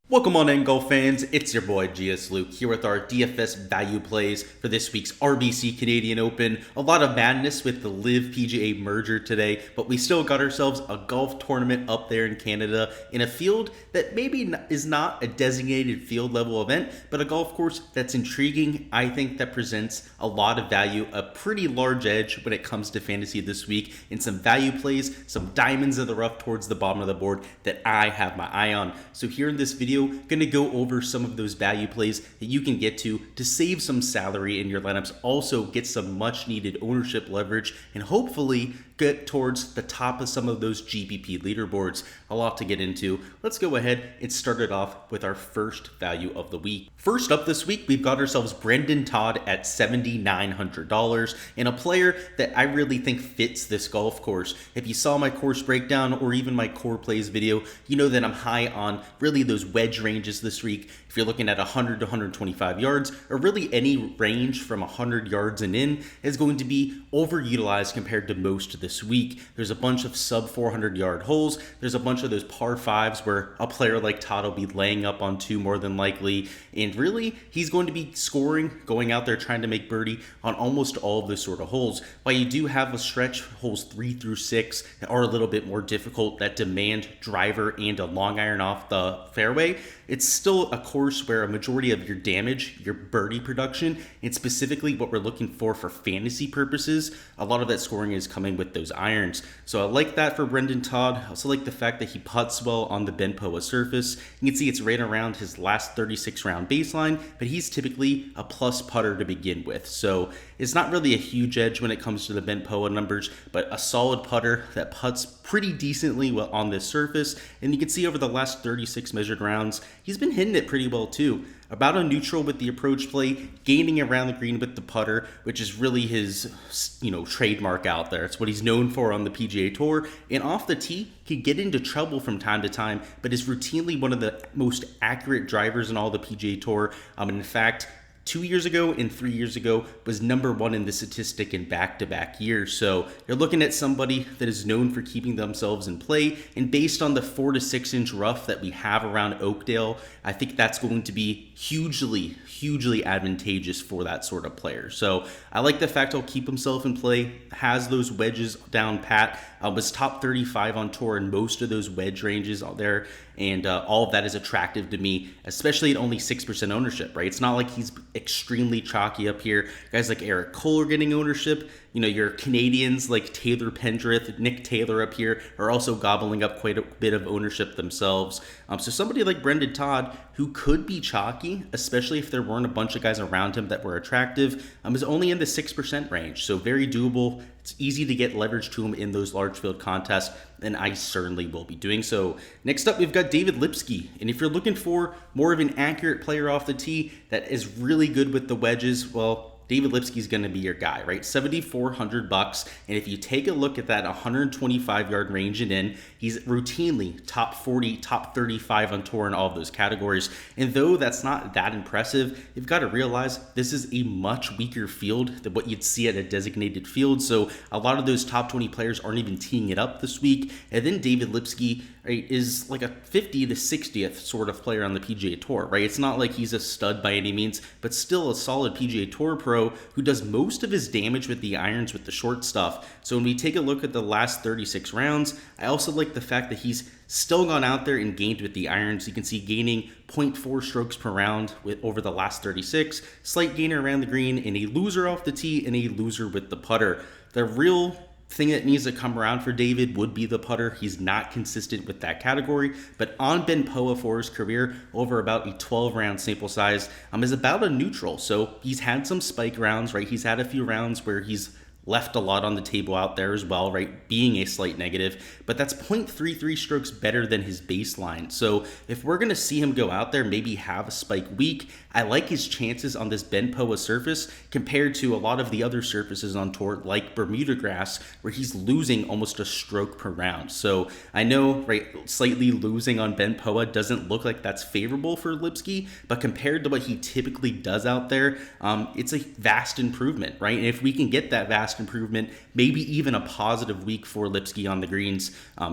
Welcome on in, golf fans. It's your boy Gsluke here with our DFS value plays for this week's RBC Canadian Open. A lot of madness with the Live PGA merger today, but we still got ourselves a golf tournament up there in Canada in a field that maybe is not a designated field level event, but a golf course that's intriguing. I think that presents a lot of value, a pretty large edge when it comes to fantasy this week, and some value plays, some diamonds of the rough towards the bottom of the board that I have my eye on. So here in this video, going to go over some of those value plays that you can get to save some salary in your lineups, also get some much needed ownership leverage, and hopefully get towards the top of some of those GPP leaderboards. A lot to get into. Let's go ahead and start it off with our first value of the week. First up this week, we've got ourselves Brendan Todd at $7,900, and a player that I really think fits this golf course. If you saw my course breakdown or even my core plays video, you know that I'm high on really those wedge ranges this week. If you're looking at 100 to 125 yards, or really any range from 100 yards and in, is going to be overutilized compared to most this week. There's a bunch of sub 400 yard holes. There's a bunch of those par fives where a player like Todd will be laying up on two more than likely. And really, he's going to be scoring, going out there trying to make birdie on almost all of those sort of holes. While you do have a stretch, holes 3 through 6, that are a little bit more difficult, that demand driver and a long iron off the fairway, it's still a course where a majority of your damage, your birdie production, and specifically what we're looking for fantasy purposes, a lot of that scoring is coming with those irons. So I like that for Brendan Todd. I also like the fact that he putts well on the Ben Poa surface. You can see it's right around his last 36 round baseline, but he's typically a plus putter to begin with. So it's not really a huge edge when it comes to the Ben Poa numbers, but a solid putter that putts pretty decently well on this surface. And you can see over the last 36 measured rounds, he's been hitting it pretty well too. About a neutral with the approach play, gaining around the green with the putter, which is really his, trademark out there. It's what he's known for on the PGA Tour. And off the tee, can get into trouble from time to time, but is routinely one of the most accurate drivers in all the PGA Tour. In fact, 2 years ago and 3 years ago was number one in the statistic in back-to-back years. So you're looking at somebody that is known for keeping themselves in play, and based on the 4 to 6 inch rough that we have around Oakdale, I think that's going to be hugely advantageous for that sort of player. So I like the fact he'll keep himself in play, has those wedges down pat, was top 35 on tour in most of those wedge ranges out there, and all of that is attractive to me, especially at only 6% ownership, right? It's not like he's extremely chalky up here. Guys like Eric Cole are getting ownership. Your Canadians like Taylor Pendrith, Nick Taylor up here are also gobbling up quite a bit of ownership themselves. So somebody like Brendan Todd, who could be chalky, especially if there weren't a bunch of guys around him that were attractive, is only in the 6% range. So very doable. It's easy to get leverage to him in those large field contests, and I certainly will be doing so. Next up, we've got David Lipsky. And if you're looking for more of an accurate player off the tee that is really good with the wedges, well, David Lipsky is going to be your guy, right? $7,400. And if you take a look at that 125 yard range and in, he's routinely top 40, top 35 on tour in all of those categories. And though that's not that impressive, you've got to realize this is a much weaker field than what you'd see at a designated field. So a lot of those top 20 players aren't even teeing it up this week. And then David Lipsky, right, is like a 50 to 60th sort of player on the PGA Tour, right? It's not like he's a stud by any means, but still a solid PGA Tour pro who does most of his damage with the irons with the short stuff. So when we take a look at the last 36 rounds, I also like the fact that he's still gone out there and gained with the irons. You can see gaining 0.4 strokes per round over the last 36, slight gainer around the green, and a loser off the tee, and a loser with the putter. The real thing that needs to come around for David would be the putter. He's not consistent with that category, but on Ben Poa for his career, over about a 12 round sample size, is about a neutral. So he's had some spike rounds, right? He's had a few rounds where he's left a lot on the table out there as well, right? Being a slight negative, but that's 0.33 strokes better than his baseline. So if we're going to see him go out there, maybe have a spike week, I like his chances on this Ben Poa surface compared to a lot of the other surfaces on tour, like Bermuda grass, where he's losing almost a stroke per round. So I know, right, slightly losing on Ben Poa doesn't look like that's favorable for Lipsky, but compared to what he typically does out there, it's a vast improvement, right? And if we can get that vast vast improvement, maybe even a positive week for Lipsky on the greens.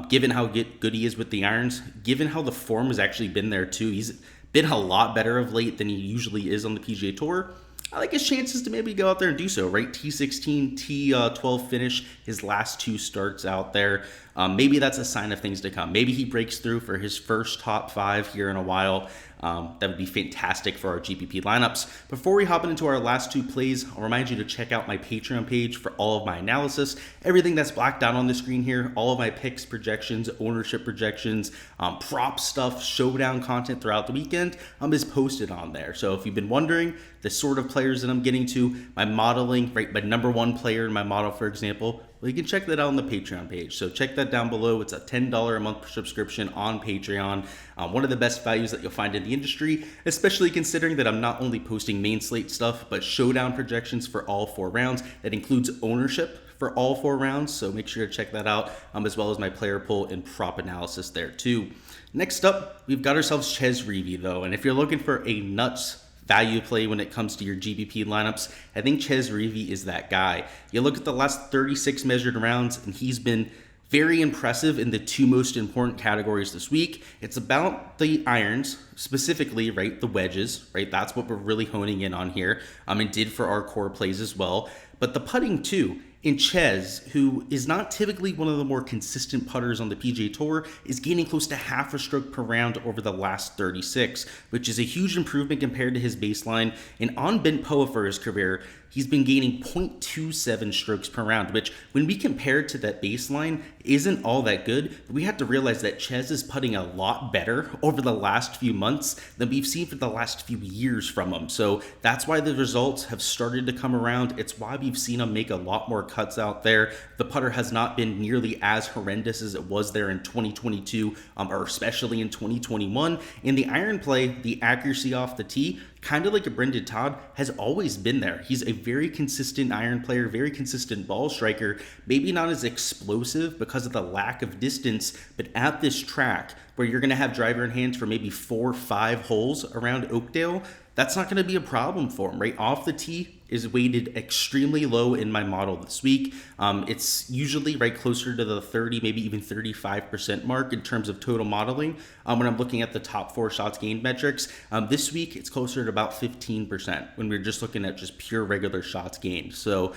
Given how good he is with the irons, given how the form has actually been there too, he's been a lot better of late than he usually is on the PGA Tour. I like his chances to maybe go out there and do so, right? T16, T12 finish, his last 2 starts out there. Maybe that's a sign of things to come. Maybe he breaks through for his first top 5 here in a while. That would be fantastic for our GPP lineups. Before we hop into our last 2 plays, I'll remind you to check out my Patreon page for all of my analysis. Everything that's blacked out on the screen here, all of my picks, projections, ownership projections, prop stuff, showdown content throughout the weekend is posted on there. So if you've been wondering the sort of players that I'm getting to, my modeling, right, my number 1 player in my model, for example, well, you can check that out on the Patreon page. So check that down below. It's a $10 a month subscription on Patreon. One of the best values that you'll find in the industry, especially considering that I'm not only posting main slate stuff, but showdown projections for all 4 rounds. That includes ownership for all 4 rounds. So make sure to check that out, as well as my player pool and prop analysis there too. Next up, we've got ourselves Chez Reavie though. And if you're looking for a nuts value play when it comes to your GBP lineups, I think Chez Reavie is that guy. You look at the last 36 measured rounds, and he's been very impressive in the 2 most important categories this week. It's about the irons, specifically, right, the wedges, right? That's what we're really honing in on here, and did for our core plays as well. But the putting too. And Chez, who is not typically one of the more consistent putters on the PGA Tour, is gaining close to half a stroke per round over the last 36, which is a huge improvement compared to his baseline. And on bent POA for his career, he's been gaining 0.27 strokes per round, which when we compare to that baseline isn't all that good. But we have to realize that Chez is putting a lot better over the last few months than we've seen for the last few years from him. So that's why the results have started to come around. It's why we've seen him make a lot more cuts out there. The putter has not been nearly as horrendous as it was there in 2022, or especially in 2021. In the iron play, the accuracy off the tee, kind of like a Brendan Todd, has always been there. He's a very consistent iron player, very consistent ball striker, maybe not as explosive because of the lack of distance, but at this track where you're going to have driver in hand for maybe 4 or 5 holes around Oakdale, that's not going to be a problem for him, right? Off the tee is weighted extremely low in my model this week. It's usually right closer to the 30, maybe even 35% mark in terms of total modeling. When I'm looking at the top 4 shots gained metrics, this week it's closer to about 15% when we're just looking at just pure regular shots gained. So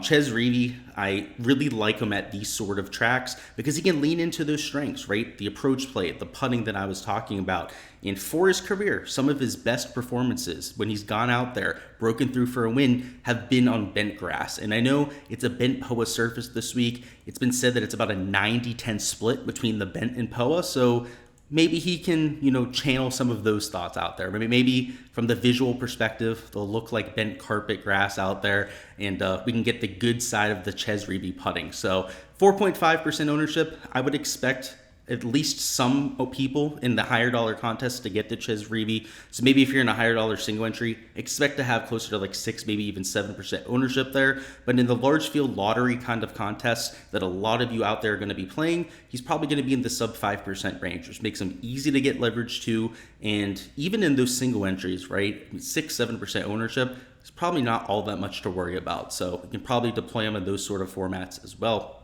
Chez Reavie, I really like him at these sort of tracks because he can lean into those strengths, right? The approach play, the putting that I was talking about. And for his career, some of his best performances when he's gone out there, broken through for a win, have been on bent grass. And I know it's a bent POA surface this week. It's been said that it's about a 90-10 split between the bent and POA. So maybe he can, channel some of those thoughts out there. Maybe from the visual perspective, they'll look like bent carpet grass out there, and we can get the good side of the Chez Reavie putting. So 4.5% ownership, I would expect at least some people in the higher dollar contests to get to Chez Reavie. So maybe if you're in a higher dollar single entry, expect to have closer to like 6, maybe even 7% ownership there. But in the large field lottery kind of contests that a lot of you out there are going to be playing, he's probably going to be in the sub 5% range, which makes him easy to get leverage to. And even in those single entries, right, 6, 7% ownership, it's probably not all that much to worry about. So you can probably deploy him in those sort of formats as well.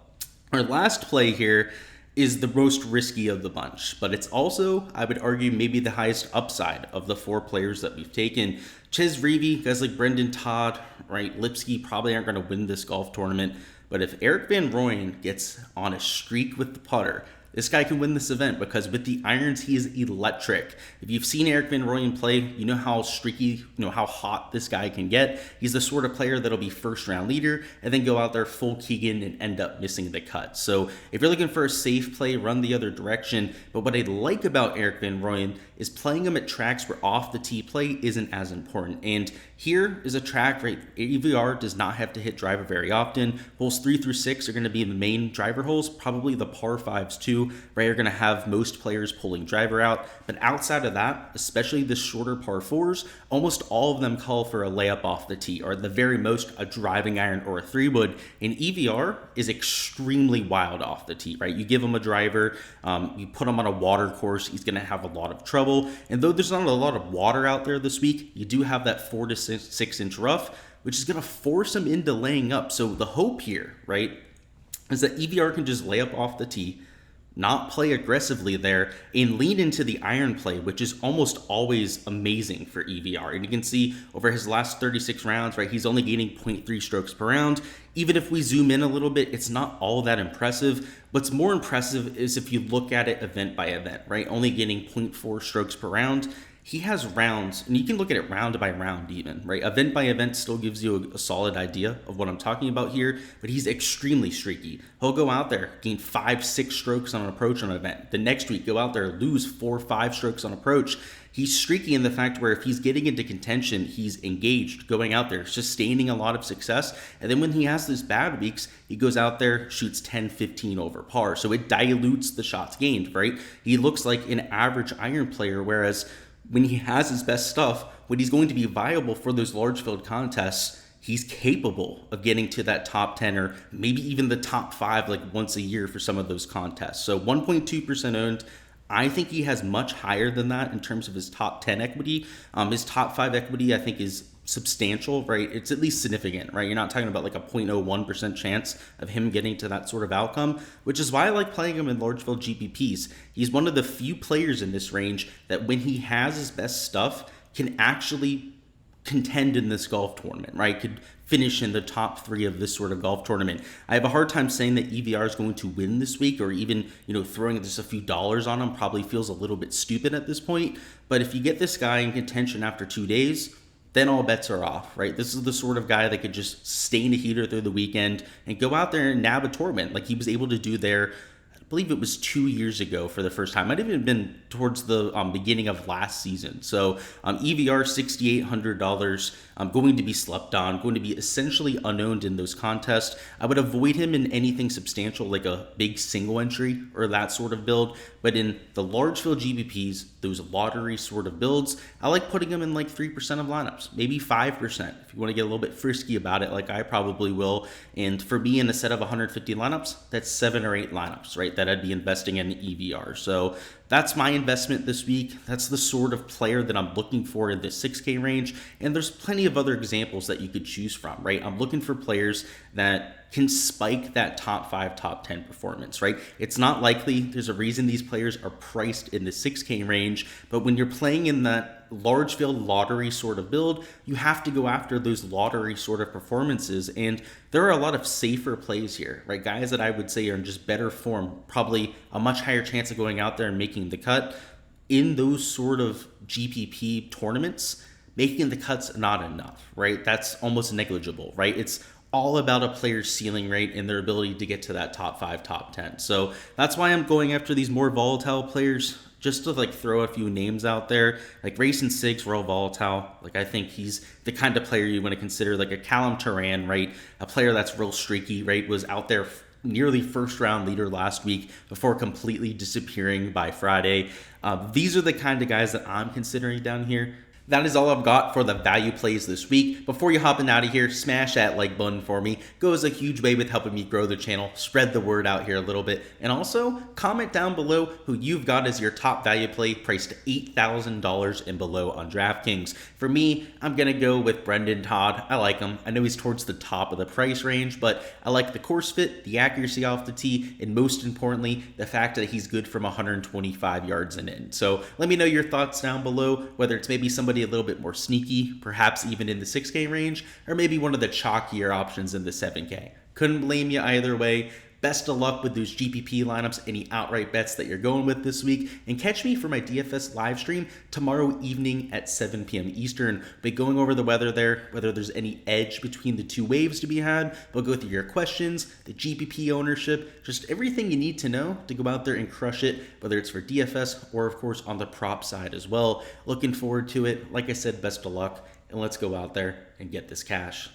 Our last play here is the most risky of the bunch, but it's also, I would argue, maybe the highest upside of the 4 players that we've taken. Chez Reavie, guys like Brendan Todd, right, Lipsky probably aren't going to win this golf tournament, but if Erik van Rooyen gets on a streak with the putter, this guy can win this event because with the irons, he is electric. If you've seen Erik van Rooyen play, you know how streaky, how hot this guy can get. He's the sort of player that'll be first round leader and then go out there full Keegan and end up missing the cut. So if you're looking for a safe play, run the other direction. But what I like about Erik van Rooyen is playing him at tracks where off the tee play isn't as important. And here is a track, right? EVR does not have to hit driver very often. Holes 3 through 6 are going to be the main driver holes, probably the par 5s too. Right, you're going to have most players pulling driver out. But outside of that, especially the shorter par 4s, almost all of them call for a layup off the tee, or at the very most, a driving iron or a 3-wood. And EVR is extremely wild off the tee, right? You give him a driver, you put him on a water course, he's going to have a lot of trouble. And though there's not a lot of water out there this week, you do have that 4 to 6 inch rough. which is going to force him into laying up. So the hope here, right, is that EVR can just lay up off the tee, not play aggressively there, and lean into the iron play, which is almost always amazing for EVR. And you can see over his last 36 rounds, right, he's only gaining 0.3 strokes per round. Even if we zoom in a little bit, it's not all that impressive. What's more impressive is if you look at it event by event, right, only gaining 0.4 strokes per round. He has rounds, and you can look at it round by round even, right? Event by event still gives you a solid idea of what I'm talking about here, but he's extremely streaky. He'll go out there, gain 5-6 strokes on an approach on an event. The next week, go out there, lose 4-5 strokes on approach. He's streaky in the fact where if he's getting into contention, he's engaged, going out there, sustaining a lot of success. And then when he has those bad weeks, he goes out there, shoots 10-15 over par. So it dilutes the shots gained, right? He looks like an average iron player, whereas when he has his best stuff, when he's going to be viable for those large field contests, he's capable of getting to that top 10 or maybe even the top 5 like once a year for some of those contests. So 1.2% owned. I think he has much higher than that in terms of his top 10 equity. His top 5 equity, I think, is substantial, right? It's at least significant, right? You're not talking about like a 0.01% chance of him getting to that sort of outcome, which is why I like playing him in large field GPPs. He's one of the few players in this range that when he has his best stuff can actually contend in this golf tournament, right? Could finish in the top 3 of this sort of golf tournament. I have a hard time saying that EVR is going to win this week, or even, throwing just a few dollars on him probably feels a little bit stupid at this point. But if you get this guy in contention after 2 days, then all bets are off, right? This is the sort of guy that could just stay in a heater through the weekend and go out there and nab a tournament like he was able to do there. I believe it was 2 years ago for the first time. Might have even been towards the beginning of last season. So EVR $6,800, going to be slept on, going to be essentially unowned in those contests. I would avoid him in anything substantial like a big single entry or that sort of build. But in the large field GPPs, those lottery sort of builds, I like putting them in like 3% of lineups, maybe 5% if you want to get a little bit frisky about it, like I probably will. And for me, in a set of 150 lineups, that's 7 or 8 lineups, right, that I'd be investing in EVR. So that's my investment this week. That's the sort of player that I'm looking for in the 6K range. And there's plenty of other examples that you could choose from, right? I'm looking for players that can spike that top 5, top 10 performance, right? It's not likely. There's a reason these players are priced in the 6K range. But when you're playing in that large field lottery sort of build, you have to go after those lottery sort of performances. And there are a lot of safer plays here, right? Guys that I would say are in just better form, probably a much higher chance of going out there and making the cut. In those sort of GPP tournaments, making the cut's not enough, right? That's almost negligible, right? It's all about a player's ceiling rate and their ability to get to that top 5, top 10. So that's why I'm going after these more volatile players, just to like throw a few names out there. Like Race and Sigs were all volatile. Like I think he's the kind of player you want to consider, like a Callum Turan, right? A player that's real streaky, right? Was out there nearly first round leader last week before completely disappearing by Friday. These are the kind of guys that I'm considering down here. That is all I've got for the value plays this week. Before you hopping out of here, smash that like button for me. Goes a huge way with helping me grow the channel, spread the word out here a little bit, and also comment down below who you've got as your top value play priced $8,000 and below on Draftkings. For me, I'm going to go with Brendan Todd. I like him. I know he's towards the top of the price range, but I like the course fit, the accuracy off the tee, and most importantly, the fact that he's good from 125 yards and in. So let me know your thoughts down below, whether it's maybe somebody a little bit more sneaky, perhaps even in the 6K range, or maybe one of the chalkier options in the 7K. Couldn't blame you either way. Best of luck with those GPP lineups, any outright bets that you're going with this week, and catch me for my DFS live stream tomorrow evening at 7 p.m. Eastern. Be going over the weather there, whether there's any edge between the two waves to be had. We'll go through your questions, the GPP ownership, just everything you need to know to go out there and crush it, whether it's for DFS or, of course, on the prop side as well. Looking forward to it. Like I said, best of luck, and let's go out there and get this cash.